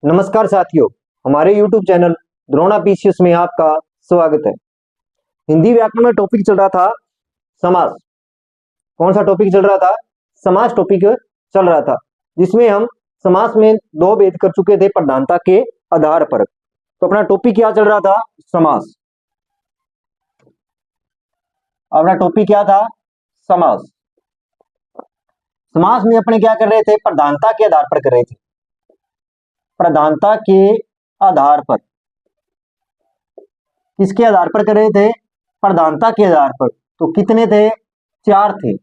नमस्कार साथियों, हमारे YouTube चैनल द्रोणा पीसीएस में आपका स्वागत है। हिंदी व्याकरण में टॉपिक चल रहा था समास। कौन सा टॉपिक चल रहा था? समास टॉपिक चल रहा था, जिसमें हम समास में दो भेद कर चुके थे प्रधानता के आधार पर। तो अपना टॉपिक क्या चल रहा था? समास। अपना टॉपिक क्या था? समास। समास में अपने क्या कर रहे थे? प्रधानता के आधार पर कर रहे थे। प्रधानता के आधार पर। किसके आधार पर कर रहे थे? प्रधानता के आधार पर। तो कितने थे? चार थे।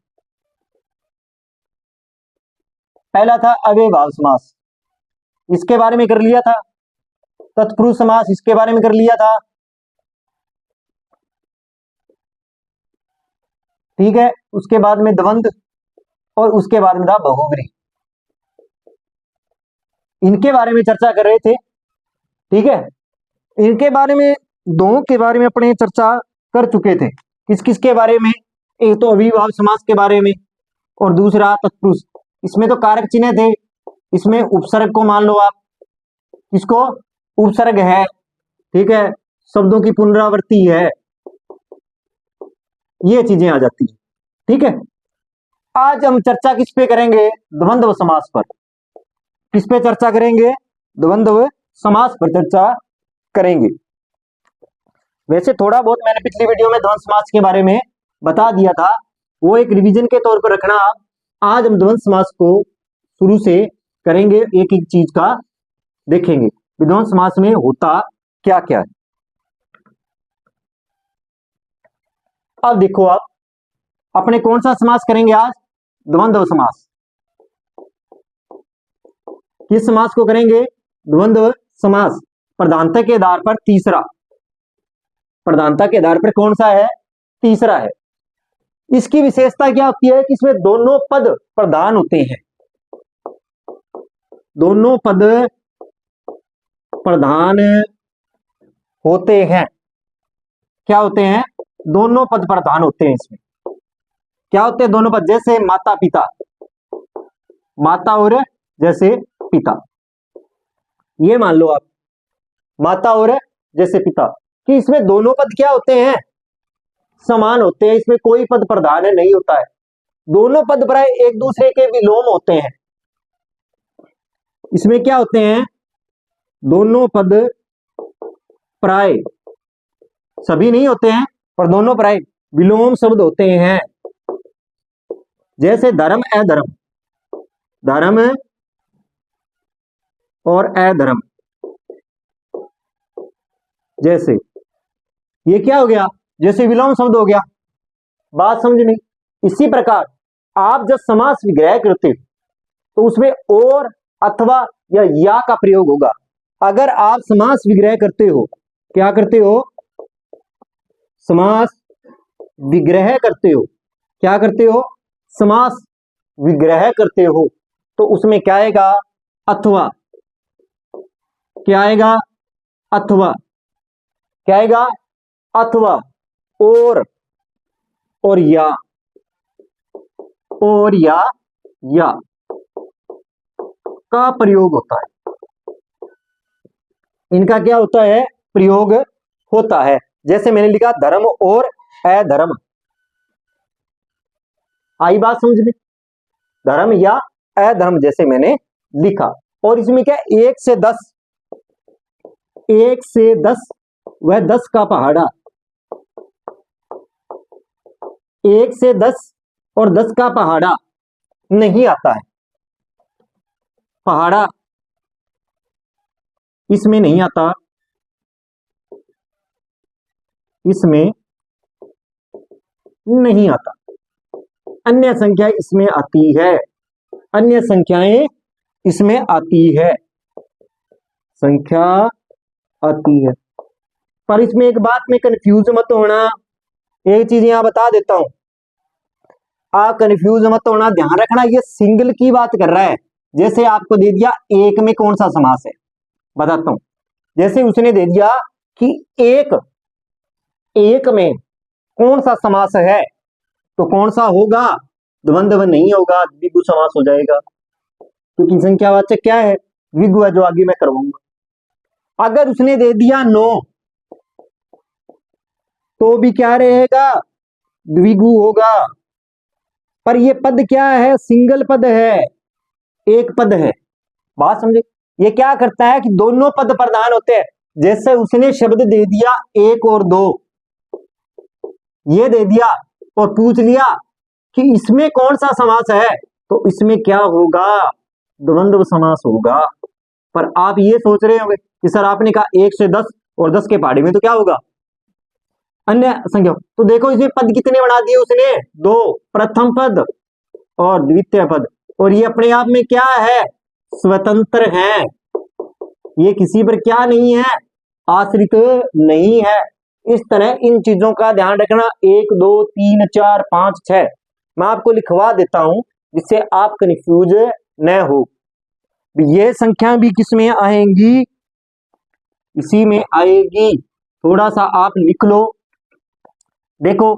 पहला था अव्ययभाव समास, इसके बारे में कर लिया था। तत्पुरुष समास, इसके बारे में कर लिया था। ठीक है। उसके बाद में द्वंद्व और उसके बाद में था बहुब्रीहि। इनके बारे में चर्चा कर रहे थे। ठीक है। इनके बारे में, दोनों के बारे में अपने चर्चा कर चुके थे। किस किस के बारे में? एक तो अव्ययभाव समास के बारे में और दूसरा तत्पुरुष। इसमें तो कारक चिन्ह थे, इसमें उपसर्ग को मान लो आप। किसको? उपसर्ग है। ठीक है। शब्दों की पुनरावृत्ति है, ये चीजें आ जाती है। ठीक है। आज हम चर्चा किस पे करेंगे? द्वंद्व समास पर। किस पे चर्चा करेंगे? द्वंद्व समास पर चर्चा करेंगे। वैसे थोड़ा बहुत मैंने पिछली वीडियो में द्वंद्व समास के बारे में बता दिया था, वो एक रिवीजन के तौर पर रखना आप। आज हम द्वंद्व समास को शुरू से करेंगे, एक एक चीज का देखेंगे द्वंद्व समास में होता क्या क्या है। अब देखो आप, अपने कौन सा समास करेंगे आज? द्वंद्व समास। किस समास को करेंगे? द्वंद्व समास। प्रधानता के आधार पर तीसरा। प्रधानता के आधार पर कौन सा है? तीसरा है। इसकी विशेषता क्या होती है कि इसमें दोनों पद प्रधान होते हैं। दोनों पद प्रधान होते हैं। क्या होते हैं? दोनों पद प्रधान होते हैं। इसमें क्या होते हैं? दोनों पद। जैसे माता पिता, माता और जैसे पिता, ये मान लो आप, माता और जैसे पिता, कि इसमें दोनों पद क्या होते हैं? समान होते हैं। इसमें कोई पद प्रधान नहीं होता है। दोनों पद प्राय एक दूसरे के विलोम होते हैं। इसमें क्या होते हैं? दोनों पद प्राय, सभी नहीं होते हैं, पर दोनों प्राय विलोम शब्द होते हैं। जैसे धर्म अधर्म, धर्म और अधर्म। जैसे ये क्या हो गया? जैसे विलोम शब्द हो गया। बात समझ में? इसी प्रकार आप जब समास विग्रह करते हो तो उसमें और, अथवा या का प्रयोग होगा। अगर आप समास विग्रह करते हो, क्या करते हो? समास विग्रह करते हो। क्या करते हो? समास विग्रह करते हो। तो उसमें क्या आएगा? अथवा। क्या आएगा? अथवा। क्या आएगा? अथवा। और या, और या का प्रयोग होता है। इनका क्या होता है? प्रयोग होता है। जैसे मैंने लिखा धर्म और अधर्म। आई बात समझ में? धर्म या अधर्म जैसे मैंने लिखा। और इसमें क्या? 1 से 10, 1 से 10, वह 10 का पहाड़ा। 1 से 10 और 10 का पहाड़ा नहीं आता है। पहाड़ा इसमें नहीं आता, इसमें नहीं आता। अन्य संख्या इसमें आती है। अन्य संख्याएं इसमें आती है। संख्या आती है। पर इसमें एक बात में कंफ्यूज मत होना। एक चीज यहां बता देता हूं, आप कंफ्यूज मत होना, ध्यान रखना। ये सिंगल की बात कर रहा है। जैसे आपको दे दिया एक में कौन सा समास है, बताता हूं। जैसे उसने दे दिया कि एक में कौन सा समास है, तो कौन सा होगा? द्वंद्व नहीं होगा, द्विगु समास हो जाएगा। क्योंकि संख्यावाचक क्या है? द्विगु है जो आगे मैं करवाऊंगा। अगर उसने दे दिया 9 तो भी क्या रहेगा, द्विगु होगा। पर ये पद क्या है, सिंगल पद है, एक पद है। बात समझे? ये क्या करता है कि दोनों पद प्रधान होते हैं। जैसे उसने शब्द दे दिया 1 और 2, ये दे दिया और पूछ लिया कि इसमें कौन सा समास है, तो इसमें क्या होगा, द्वंद्व समास होगा। पर आप ये सोच रहे होंगे कि सर आपने कहा 1 से 10 और 10 के पहाड़ी में तो क्या होगा, अन्य संख्या। तो देखो इसमें पद कितने बना दिए उसने, 2, प्रथम पद और द्वितीय पद। और ये अपने आप में क्या है, स्वतंत्र है, ये किसी पर क्या नहीं है, आश्रित नहीं है। इस तरह इन चीजों का ध्यान रखना। 1 2 3 4 5 6 मैं आपको लिखवा देता हूं जिससे आप कंफ्यूज न हो। ये संख्या भी किसमें आएंगी, इसी में आएगी। थोड़ा सा आप लिख लो। देखो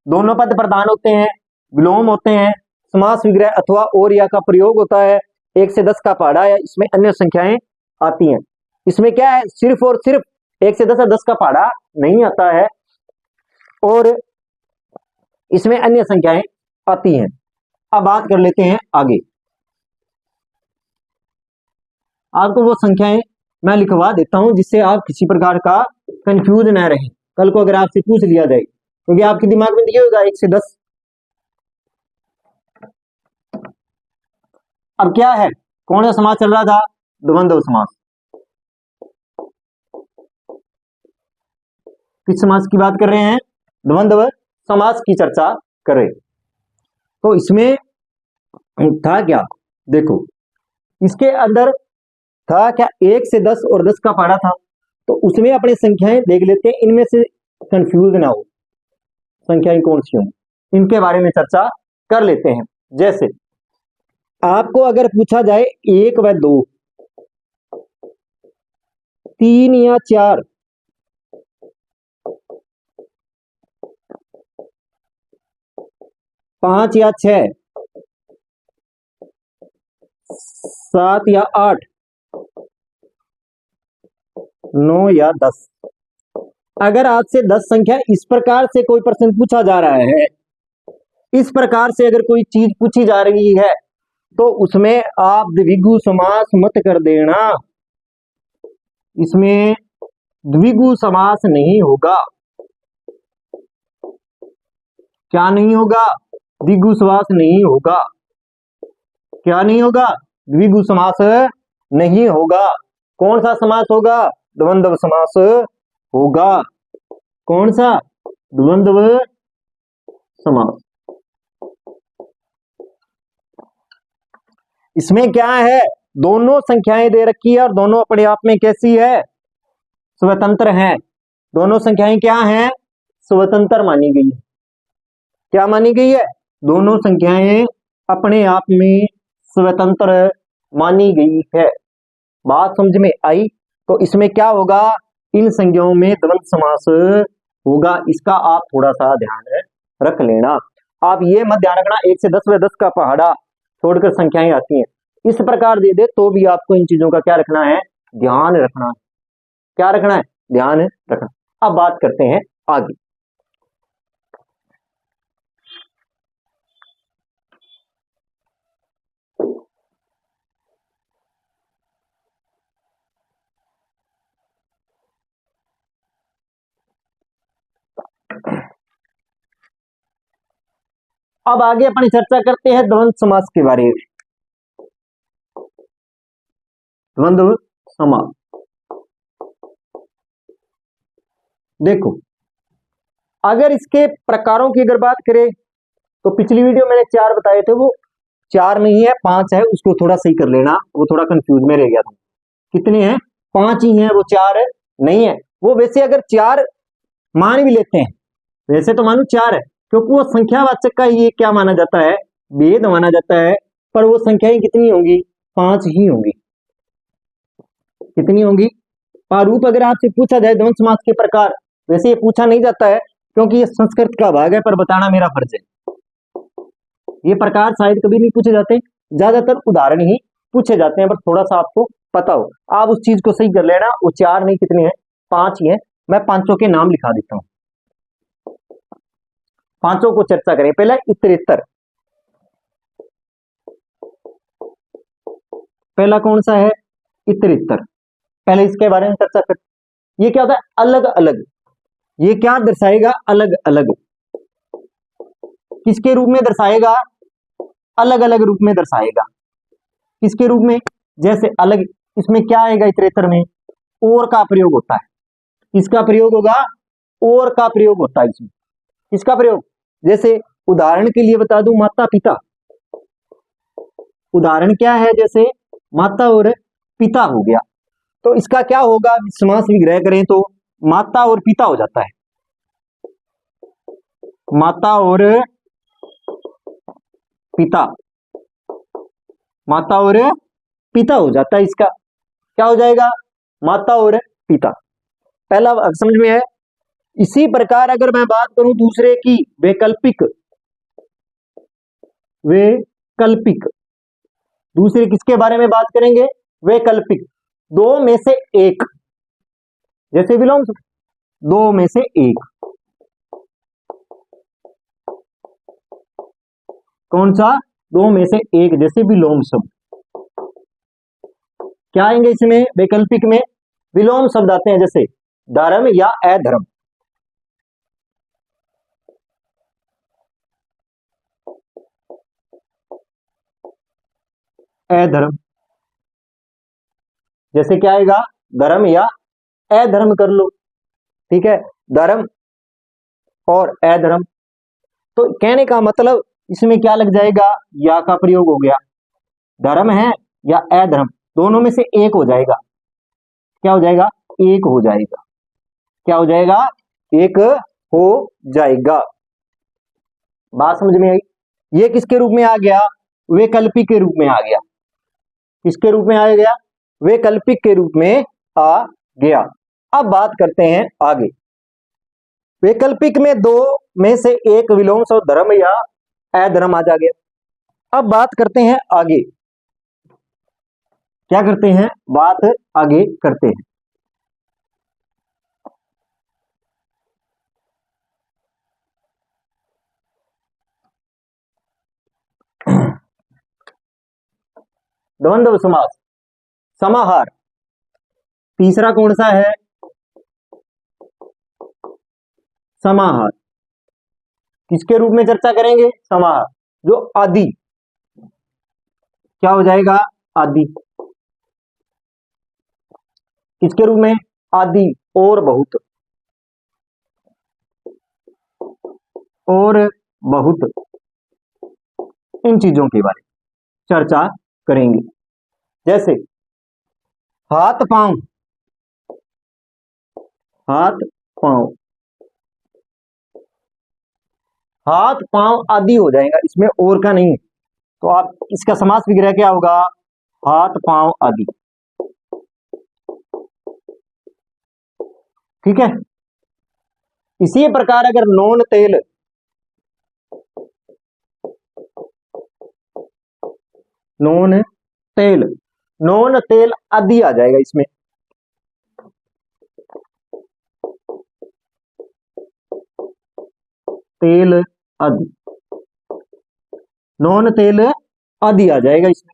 दोनों पद प्रधान होते हैं, विलोम होते हैं, समास विग्रह अथवा और या का प्रयोग होता है, 1 से 10 का पहाड़ा है, इसमें अन्य संख्याएं आती हैं। इसमें क्या है, सिर्फ और सिर्फ 1 से 10 और 10 का पहाड़ा नहीं आता है और इसमें अन्य संख्याएं आती हैं। अब बात कर लेते हैं आगे। आपको वो संख्याएं मैं लिखवा देता हूं जिससे आप किसी प्रकार का कंफ्यूज न रहे। कल को अगर आपसे पूछ लिया जाए, क्योंकि आपके दिमाग में दिया होगा 1 से 10। अब क्या है, कौन सा समास चल रहा था, द्वंद्व समास। किस समास की बात कर रहे हैं, द्वंद्व समास की चर्चा कर रहे। तो इसमें था क्या, देखो इसके अंदर था क्या, 1 से 10 और 10 का पहाड़ा था। तो उसमें अपनी संख्याएं देख लेते हैं, इनमें से कंफ्यूज ना हो, संख्याएं कौन सी होंगी इनके बारे में चर्चा कर लेते हैं। जैसे आपको अगर पूछा जाए 1 व 2, 3 या 4, 5 या 6, 7 या 8, 9 या 10, अगर आपसे 10 संख्या इस प्रकार से कोई प्रश्न पूछा जा रहा है, इस प्रकार से अगर कोई चीज पूछी जा रही है, तो उसमें आप द्विगु समास मत कर देना। इसमें द्विगु समास नहीं होगा। क्या नहीं होगा, द्विगु समास नहीं होगा। क्या नहीं होगा, द्विगु समास नहीं होगा। कौन सा समास होगा, द्वंद्व समास होगा। कौन सा, द्वंद्व समास। इसमें क्या है, दोनों संख्याएं दे रखी है और दोनों अपने आप में कैसी है, स्वतंत्र हैं। दोनों संख्याएं क्या हैं, स्वतंत्र मानी गई है। क्या मानी गई है, दोनों संख्याएं अपने आप में स्वतंत्र मानी गई है। बात समझ में आई? तो इसमें क्या होगा, इन संज्ञाओं में द्वंद्व समास होगा। इसका आप थोड़ा सा ध्यान रख लेना। आप ये मत ध्यान रखना 1 से 10 व 10 का पहाड़ा छोड़कर संख्याएं आती हैं, इस प्रकार दे दे तो भी आपको इन चीजों का क्या रखना है, ध्यान रखना है। क्या रखना है, ध्यान रखना। अब बात करते हैं आगे। अब आगे अपनी चर्चा करते हैं द्वंद्व समास के बारे में। द्वंद्व समास, देखो अगर इसके प्रकारों की अगर बात करें तो पिछली वीडियो मैंने 4 बताए थे, वो 4 नहीं है 5 है, उसको थोड़ा सही कर लेना, वो थोड़ा कंफ्यूज में रह गया था। कितने हैं, 5 ही हैं, वो 4 नहीं है। वो वैसे अगर 4 मान भी लेते हैं, वैसे तो मानो 4 है, क्योंकि वो संख्यावाचक का ये क्या माना जाता है, भेद माना जाता है। पर वो संख्याएं कितनी होंगी, 5 ही होंगी। कितनी होंगी, प्रारूप अगर आपसे पूछा जाए द्वंद्व समास के प्रकार, वैसे ये पूछा नहीं जाता है क्योंकि ये संस्कृत का भाग है, पर बताना मेरा फर्ज है। ये प्रकार शायद कभी नहीं पूछे जाते, ज्यादातर उदाहरण ही पूछे जाते हैं, पर थोड़ा सा आपको पता हो। आप उस चीज को सही कर लेना। वो 4 नहीं, कितने हैं, 5 ही है। मैं पांचों के नाम लिखा देता हूं, पांचों को चर्चा करें। पहला इतरेतर, पहला कौन सा है, इतरेतर। पहले इसके बारे में चर्चा कर। ये क्या होता है, अलग अलग। ये क्या दर्शाएगा, अलग अलग। किसके रूप में दर्शाएगा, अलग अलग रूप में दर्शाएगा। किसके रूप में, जैसे अलग, इसमें क्या आएगा इतरेतर में, और का प्रयोग होता है। किसका प्रयोग होगा, और का प्रयोग होता है इसमें। किसका प्रयोग, जैसे उदाहरण के लिए बता दूं, माता पिता। उदाहरण क्या है, जैसे माता और पिता हो गया, तो इसका क्या होगा, समास विग्रह करें तो माता और पिता हो जाता है। माता और पिता, माता और पिता हो जाता है। इसका क्या हो जाएगा, माता और पिता। पहला समझ में है। इसी प्रकार अगर मैं बात करूं दूसरे की, वैकल्पिक, वैकल्पिक, दूसरे किसके बारे में बात करेंगे, वैकल्पिक, दो में से एक। जैसे विलोम, दो में से एक, कौन सा, दो में से एक, जैसे विलोम शब्द। क्या आएंगे इसमें, वैकल्पिक में विलोम शब्द आते हैं, जैसे धर्म या अधर्म। अधर्म, जैसे क्या आएगा, धर्म या अधर्म कर लो, ठीक है, धर्म और अधर्म। तो कहने का मतलब इसमें क्या लग जाएगा, या का प्रयोग हो गया। धर्म है या अधर्म, दोनों में से एक हो जाएगा। क्या हो जाएगा, एक हो जाएगा। क्या हो जाएगा, एक हो जाएगा। बात समझ में आई। ये किसके रूप में आ गया, वैकल्पिक के रूप में आ गया। किसके रूप में आ गया, वैकल्पिक के रूप में आ गया। अब बात करते हैं आगे। वैकल्पिक में दो में से एक विलोम शब्द धर्म या अधर्म आ जा गया। अब बात करते हैं आगे, क्या करते हैं, बात आगे करते हैं। द्वंद्व समास, समाहार। तीसरा कौन सा है, समाहार। किसके रूप में चर्चा करेंगे, समाहार, जो आदि। क्या हो जाएगा, आदि। किसके रूप में, आदि और बहुत, और बहुत, इन चीजों के बारे में चर्चा करेंगे। जैसे हाथ पांव, हाथ पांव, हाथ पांव आदि हो जाएगा, इसमें और का नहीं। तो आप इसका समास विग्रह क्या होगा, हाथ पांव आदि। ठीक है। इसी प्रकार अगर नॉन तेल, नॉन तेल, नॉन तेल आदि आ जाएगा इसमें। तेल आदि, नॉन तेल आदि आ जाएगा इसमें,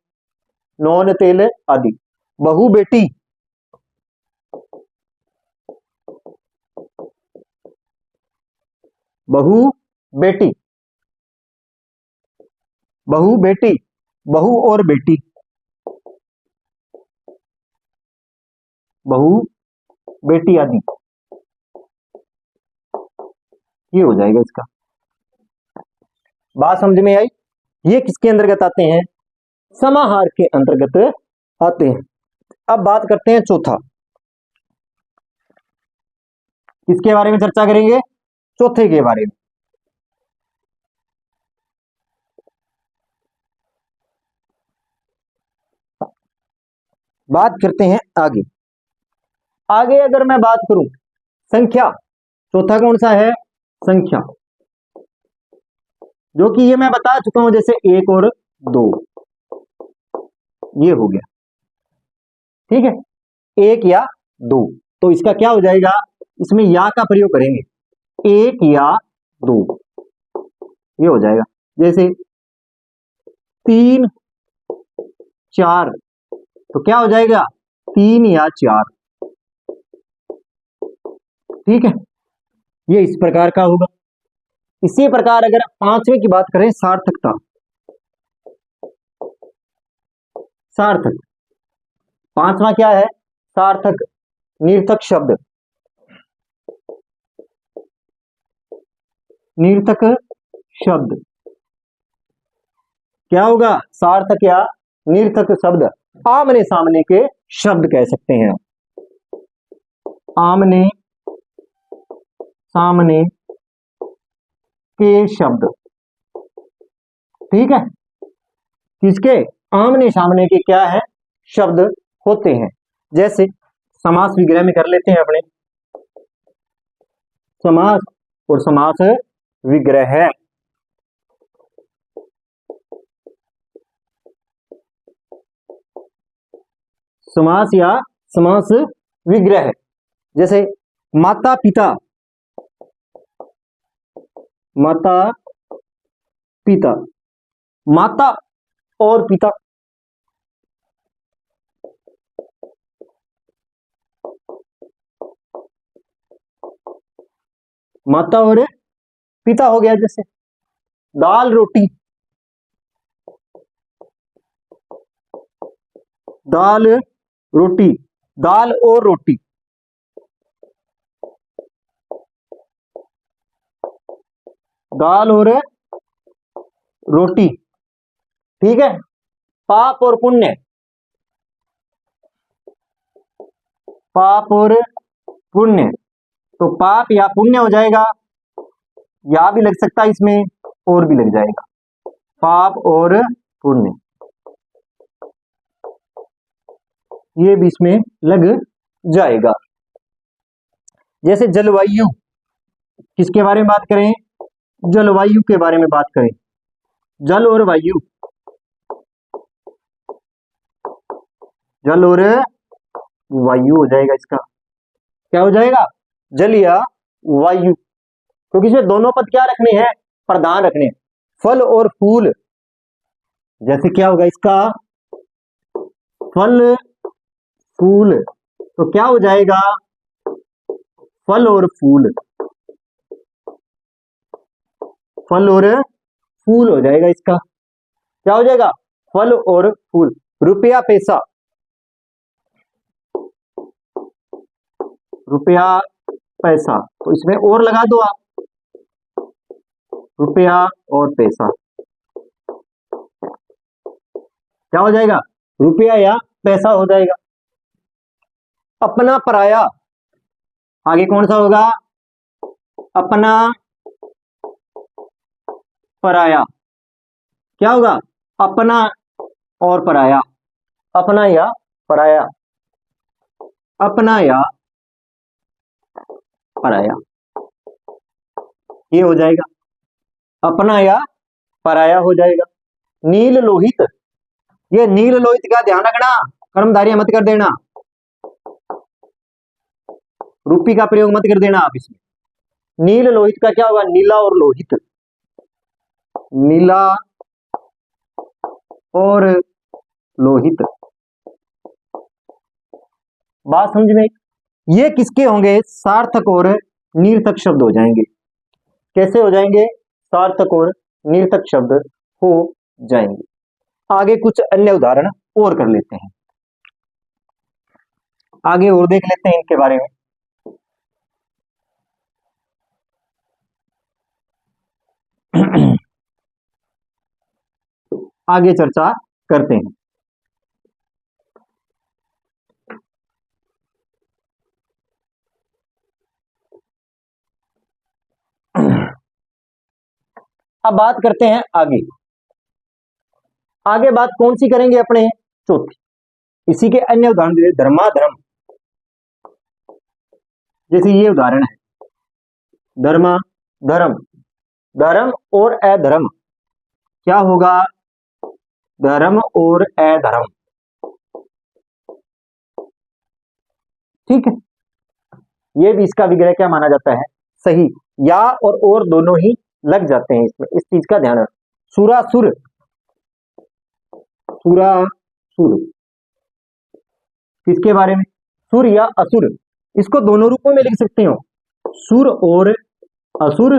नॉन तेल आदि। बहु बेटी, बहु बेटी, बहु बेटी, बहु और बेटी, बहु बेटी आदि, ये हो जाएगा इसका। बात समझ में आई। ये किसके अंतर्गत आते हैं, समाहार के अंतर्गत आते हैं। अब बात करते हैं चौथा, किसके बारे में चर्चा करेंगे, चौथे के बारे में। बात करते हैं आगे। आगे अगर मैं बात करूं संख्या, चौथा कौन सा है, संख्या, जो कि ये मैं बता चुका हूं, जैसे 1 और 2, ये हो गया। ठीक है, एक या दो, तो इसका क्या हो जाएगा, इसमें या का प्रयोग करेंगे, एक या दो, ये हो जाएगा। जैसे 3 4, तो क्या हो जाएगा, 3 या 4, ठीक है, ये इस प्रकार का होगा। इसी प्रकार अगर पांचवें की बात करें, सार्थकता, सार्थक, पांचवा क्या है, सार्थक, निर्थक शब्द, निर्थक शब्द क्या होगा, सार्थक या निर्थक शब्द, आमने सामने के शब्द कह सकते हैं, आमने सामने के शब्द, ठीक है, किसके, आमने सामने के क्या है, शब्द होते हैं। जैसे समास विग्रह में कर लेते हैं अपने, समास और समास विग्रह, समास या समास विग्रह, जैसे माता पिता, माता पिता, माता और पिता, माता और पिता हो गया। जैसे दाल रोटी, दाल रोटी, दाल और रोटी, दाल और रोटी, ठीक है। पाप और पुण्य, पाप और पुण्य, तो पाप या पुण्य हो जाएगा, या भी लग सकता है इसमें, और भी लग जाएगा, पाप और पुण्य, ये भी इसमें लग जाएगा। जैसे जलवायु, किसके बारे में बात करें, जलवायु के बारे में बात करें, जल और वायु, जल और वायु हो जाएगा, इसका क्या हो जाएगा, जल या वायु, क्योंकि इसमें दोनों पद क्या रखने हैं, प्रधान रखने हैं। फल और फूल, जैसे क्या होगा इसका, फल फूल, तो क्या हो जाएगा, फल और फूल, फल और फूल हो जाएगा, इसका क्या हो जाएगा, फल और फूल। रुपया पैसा, रुपया पैसा, तो इसमें और लगा दो आप, रुपया और पैसा, क्या हो जाएगा, रुपया या पैसा हो जाएगा। अपना पराया, आगे कौन सा होगा, अपना पराया, क्या होगा, अपना और पराया, अपना या पराया, अपना या पराया, ये हो जाएगा, अपना या पराया हो जाएगा। नील लोहित, ये नील लोहित का ध्यान रखना, कर्मधारय मत कर देना, रूपी का प्रयोग मत कर देना आप इसमें। नील लोहित का क्या होगा, नीला और लोहित, नीला और लोहित, बात समझ में, ये किसके होंगे, सार्थक और निर्थक शब्द हो जाएंगे। कैसे हो जाएंगे, सार्थक और निर्थक शब्द हो जाएंगे। आगे कुछ अन्य उदाहरण और कर लेते हैं, आगे और देख लेते हैं इनके बारे में। आगे चर्चा करते हैं। अब बात करते हैं आगे, आगे बात कौन सी करेंगे अपने, चौथी, इसी के अन्य उदाहरण, धर्माधर्म, जैसे ये उदाहरण है, धर्मा धर्म, धर्म और अधर्म, क्या होगा, धर्म और अधर्म, ठीक है, ये भी इसका विग्रह क्या माना जाता है, सही। या और दोनों ही लग जाते हैं इसमें, इस चीज का ध्यान रखना। सुरासुर, सुरासुर किसके बारे में, सुर या असुर, इसको दोनों रूपों में लिख सकते हो, सुर और असुर।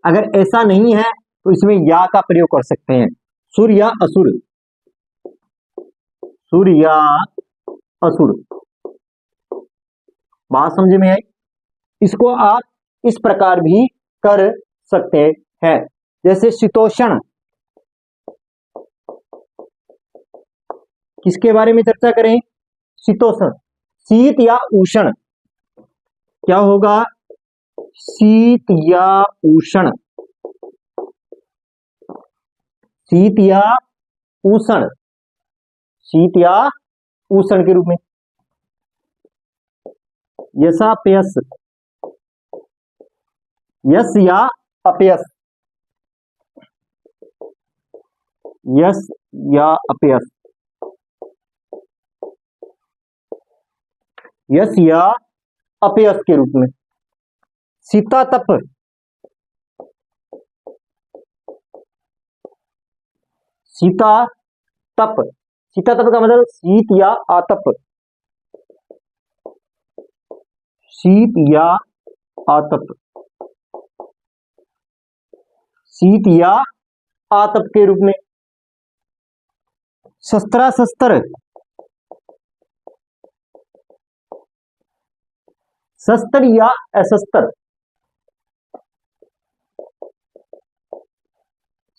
अगर ऐसा नहीं है तो इसमें या का प्रयोग कर सकते हैं, सुर या असुर, सुर या असुर। बात समझ में आई। इसको आप इस प्रकार भी कर सकते हैं, जैसे शीतोष्ण, किसके बारे में चर्चा करें, शीतोष्ण, शीत या उष्ण, क्या होगा, शीत या उष्ण, शीत या उष्ण, शीत या उष्ण के रूप में। यशापयस, यश या अपयस, यश या अपयस, यश या अपयस के रूप में। शीतातप, शीतातप, शीतातप का मतलब शीत या आतप, शीत या आतप, शीत या आतप के रूप में। शस्त्राशस्त्र, शस्त्र या अशस्त्र,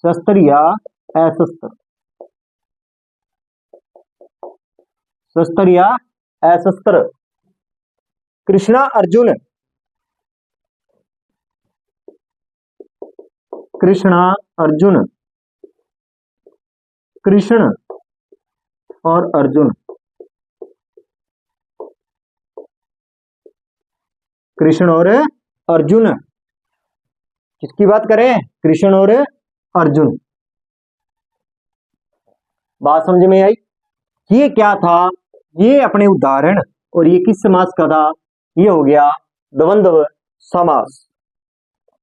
शस्त्र या अशस्त्र, शस्त्र या अशस्त्र। कृष्णा अर्जुन, कृष्णा अर्जुन, कृष्ण और अर्जुन, कृष्ण और अर्जुन, किसकी बात करें, कृष्ण और अर्जुन। बात समझ में आई। ये क्या था, ये अपने उदाहरण, और ये किस समास का था, ये हो गया द्वंद्व समास।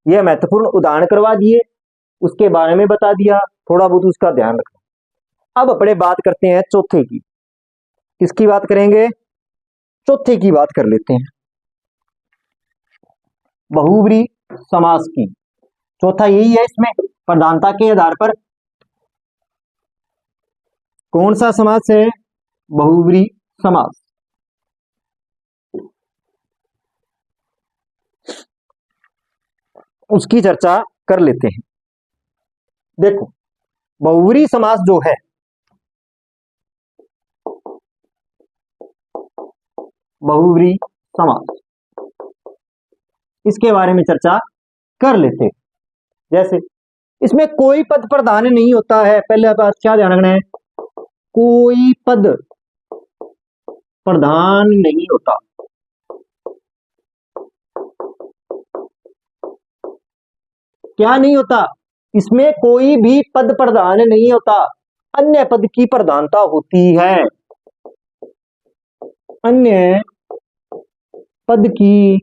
ये महत्वपूर्ण उदाहरण करवा दिए, उसके बारे में बता दिया, थोड़ा बहुत उसका ध्यान रखना। अब अपने बात करते हैं चौथे की, किसकी बात करेंगे, चौथे की बात कर लेते हैं, बहुब्री समास की। चौथा यही है, इसमें प्रधानता के आधार पर कौन सा समास है, बहुब्री समास। उसकी चर्चा कर लेते हैं। देखो, बहुब्री समास जो है, बहुब्री समास, इसके बारे में चर्चा कर लेते हैं। जैसे इसमें कोई पद प्रधान नहीं होता है, पहले बात क्या ध्यान रखना है, कोई पद प्रधान नहीं होता, क्या नहीं होता, इसमें कोई भी पद प्रधान नहीं होता, अन्य पद की प्रधानता होती है, अन्य पद की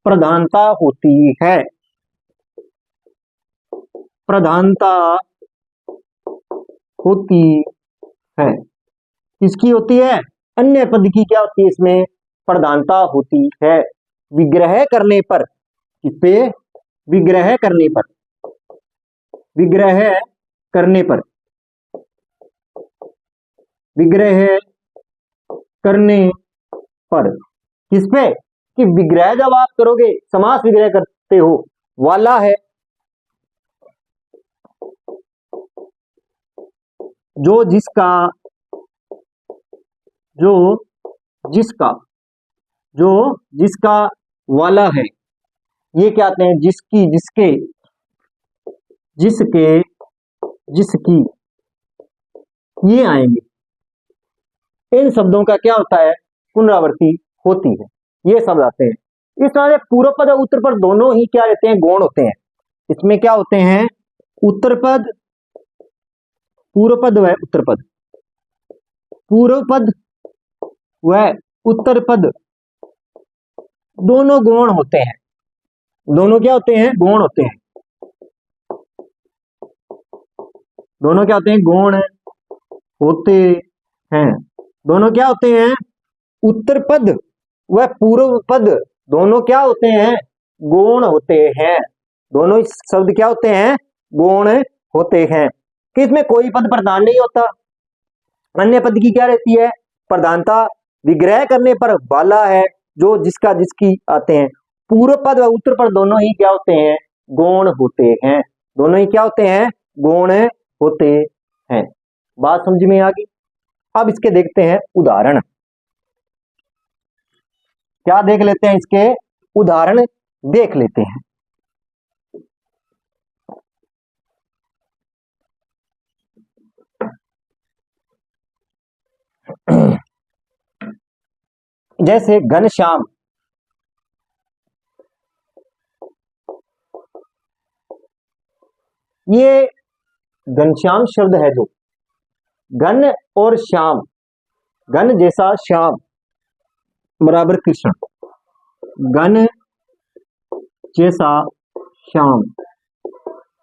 प्रधानता होती है, प्रधानता होती है, किसकी होती है, अन्य पद की क्या होती है, इसमें प्रधानता होती है। विग्रह करने पर, किस पे, विग्रह करने पर, विग्रह करने पर, विग्रह करने पर, किस पे, कि विग्रह जब आप करोगे, समास विग्रह करते हो, वाला है, जो जिसका, जो जिसका, जो जिसका वाला है, ये क्या आते हैं, जिसकी, जिसके, जिसके, जिसकी, ये आएंगे। इन शब्दों का क्या होता है, पुनरावृत्ति होती है, ये शब्द आते हैं। इस तरह से पूर्व पद और उत्तर पद दोनों ही क्या रहते हैं, गौण होते हैं। इसमें क्या होते हैं, उत्तर पद, पूर्व पद व उत्तर पद, पूर्व पद वह उत्तर पद दोनों गौण होते हैं। दोनों क्या होते हैं? गौण होते हैं। दोनों क्या होते हैं? गौण होते हैं। दोनों क्या होते हैं? उत्तर पद व पूर्व पद दोनों क्या होते हैं? गौण होते हैं। दोनों शब्द क्या होते हैं? गौण होते हैं। कि इसमें कोई पद प्रधान नहीं होता। अन्य पद की क्या रहती है? प्रधानता। विग्रह करने पर वाला है जो जिसका जिसकी आते हैं। पूर्व पद व उत्तर पद दोनों ही क्या होते हैं? गौण होते हैं। दोनों ही क्या होते हैं? गौण होते हैं। बात समझ में आ गई? अब इसके देखते हैं उदाहरण। क्या देख लेते हैं? इसके उदाहरण देख लेते हैं। जैसे घनश्याम, ये घनश्याम शब्द है जो घन और श्याम, घन जैसा श्याम बराबर कृष्ण, घन जैसा श्याम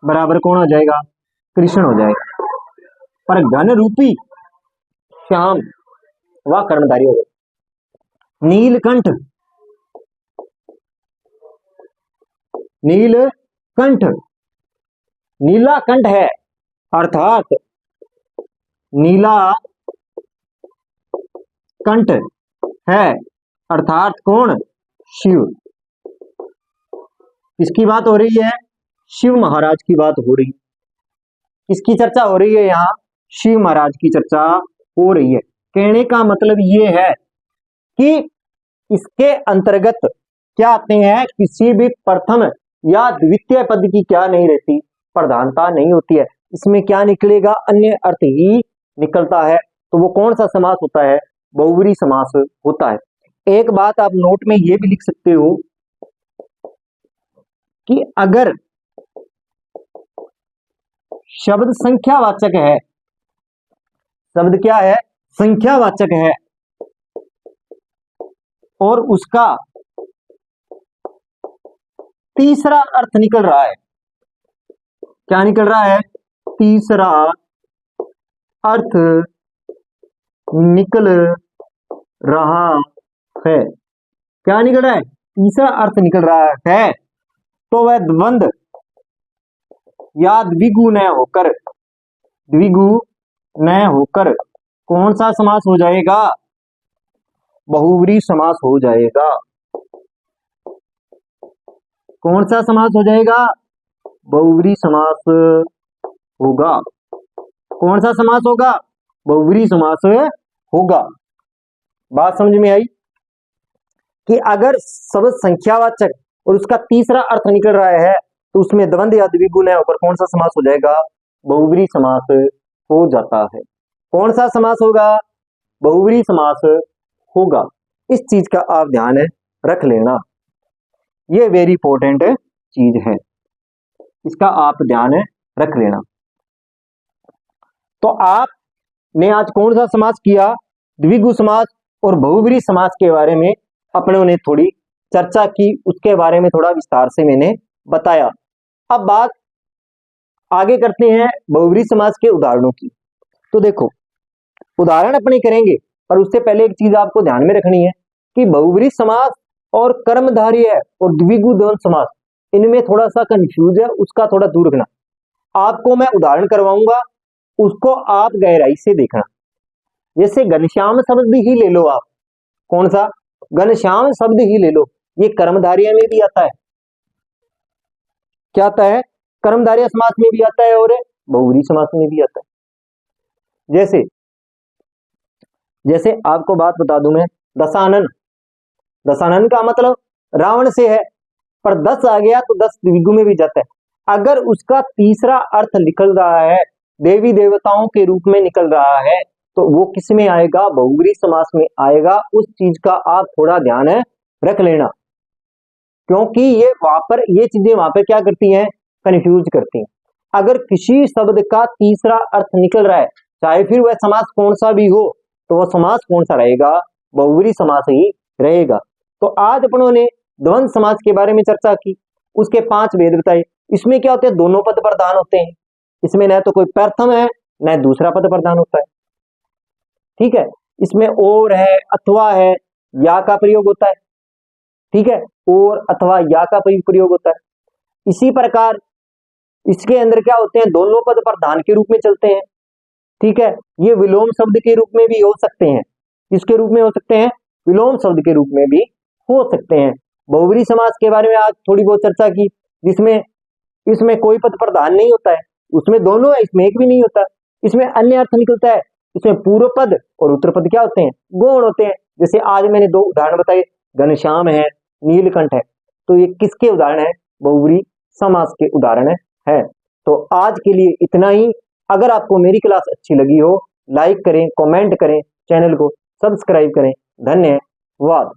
बराबर कौन हो जाएगा? कृष्ण हो जाएगा। पर घन रूपी श्याम वह कर्मधारी हो जाएगा। नीलकंठ, नीलकंठ, नीला कंठ है अर्थात नीला कंठ है अर्थात कौन? शिव। किसकी बात हो रही है? शिव महाराज की बात हो रही। किसकी चर्चा हो रही है? यहाँ शिव महाराज की चर्चा हो रही है। कहने का मतलब ये है कि इसके अंतर्गत क्या आते हैं? किसी भी प्रथम या द्वितीय पद की क्या नहीं रहती? प्रधानता नहीं होती है। इसमें क्या निकलेगा? अन्य अर्थ ही निकलता है। तो वो कौन सा समास होता है? बहुब्रीहि समास होता है। एक बात आप नोट में ये भी लिख सकते हो कि अगर शब्द संख्यावाचक है, शब्द क्या है? संख्यावाचक है और उसका तीसरा अर्थ निकल रहा है। क्या निकल रहा है? तीसरा अर्थ निकल रहा है। क्या निकल रहा है? तीसरा अर्थ निकल रहा है। तो वह द्वंद्व या द्विगु न होकर, द्विगु न होकर कौन सा समास हो जाएगा? बहुब्रीहि समास हो जाएगा। कौन सा समास हो जाएगा? बहुब्रीहि समास होगा। कौन सा समास होगा? बहुब्रीहि समास होगा। बात समझ में आई कि अगर शब्द संख्यावाचक और उसका तीसरा अर्थ निकल रहा है तो उसमें द्वंद्व या द्विगु न होकर कौन सा समास हो जाएगा? बहुब्रीहि समास हो जाता है। कौन सा समास होगा? बहुब्रीहि समास होगा। इस चीज का आप ध्यान रख लेना, ये वेरी इंपॉर्टेंट चीज है, इसका आप ध्यान रख लेना। तो आपने आज कौन सा समास किया? द्विगु समास और बहुब्रीहि समास के बारे में अपनों ने थोड़ी चर्चा की, उसके बारे में थोड़ा विस्तार से मैंने बताया। अब बात आगे करते हैं बहुब्रीहि समास के उदाहरणों की। तो देखो, उदाहरण अपने करेंगे और उससे पहले एक चीज आपको ध्यान में रखनी है कि बहुब्रीहि समास और कर्मधारय और द्विगु द्वंद्व समास, इनमें थोड़ा सा कंफ्यूज है, उसका थोड़ा दूर रखना। आपको मैं उदाहरण करवाऊंगा, उसको आप गहराई से देखना। जैसे घनश्याम शब्द ही ले लो आप। कौन सा? घनश्याम शब्द ही ले लो। ये कर्मधारय में भी आता है। क्या आता है? कर्मधारय समास में भी आता है और बहुब्रीहि समास में भी आता है। जैसे जैसे आपको बात बता दूं मैं, दशानन, दशानन का मतलब रावण से है, पर 10 आ गया तो 10 द्विगु में भी जाता है। अगर उसका तीसरा अर्थ निकल रहा है, देवी देवताओं के रूप में निकल रहा है, तो वो किस में आएगा? बहुब्रीहि समास में आएगा। उस चीज का आप थोड़ा ध्यान रख लेना, क्योंकि ये वहां पर ये चीजें वहां पर क्या करती हैं? कंफ्यूज करती हैं। अगर किसी शब्द का तीसरा अर्थ निकल रहा है, चाहे फिर वह समास कौन सा भी हो, तो वह समास कौन सा रहेगा? बहुब्री समास ही रहेगा। तो आज अपनों ने द्वंद्व समास के बारे में चर्चा की, उसके 5 भेद बताए। इसमें क्या होते हैं, दोनों पद प्रधान होते हैं, इसमें न तो कोई प्रथम है न दूसरा पद प्रधान होता है, ठीक है। इसमें और है, अथवा है, या का प्रयोग होता है, ठीक है, और अथवा या का प्रयोग होता है। इसी प्रकार इसके अंदर क्या होते हैं, दोनों पद प्रधान के रूप में चलते हैं, ठीक है। ये विलोम शब्द के रूप में भी हो सकते हैं, किसके रूप में हो सकते हैं, विलोम शब्द के रूप में भी हो सकते हैं। बहुब्री समास के बारे में आज थोड़ी बहुत चर्चा की, जिसमें इसमें कोई पद प्रधान नहीं होता है, उसमें दोनों है, इसमें एक भी नहीं होता। इसमें अन्य अर्थ निकलता है, इसमें पूर्व पद और उत्तर पद क्या होते हैं, गौण होते हैं। जैसे आज मैंने 2 उदाहरण बताए, घनश्याम है, नीलकंठ है, तो ये किसके उदाहरण है, बहुब्री समास के उदाहरण है। तो आज के लिए इतना ही। अगर आपको मेरी क्लास अच्छी लगी हो, लाइक करें, कमेंट करें, चैनल को सब्सक्राइब करें। धन्यवाद।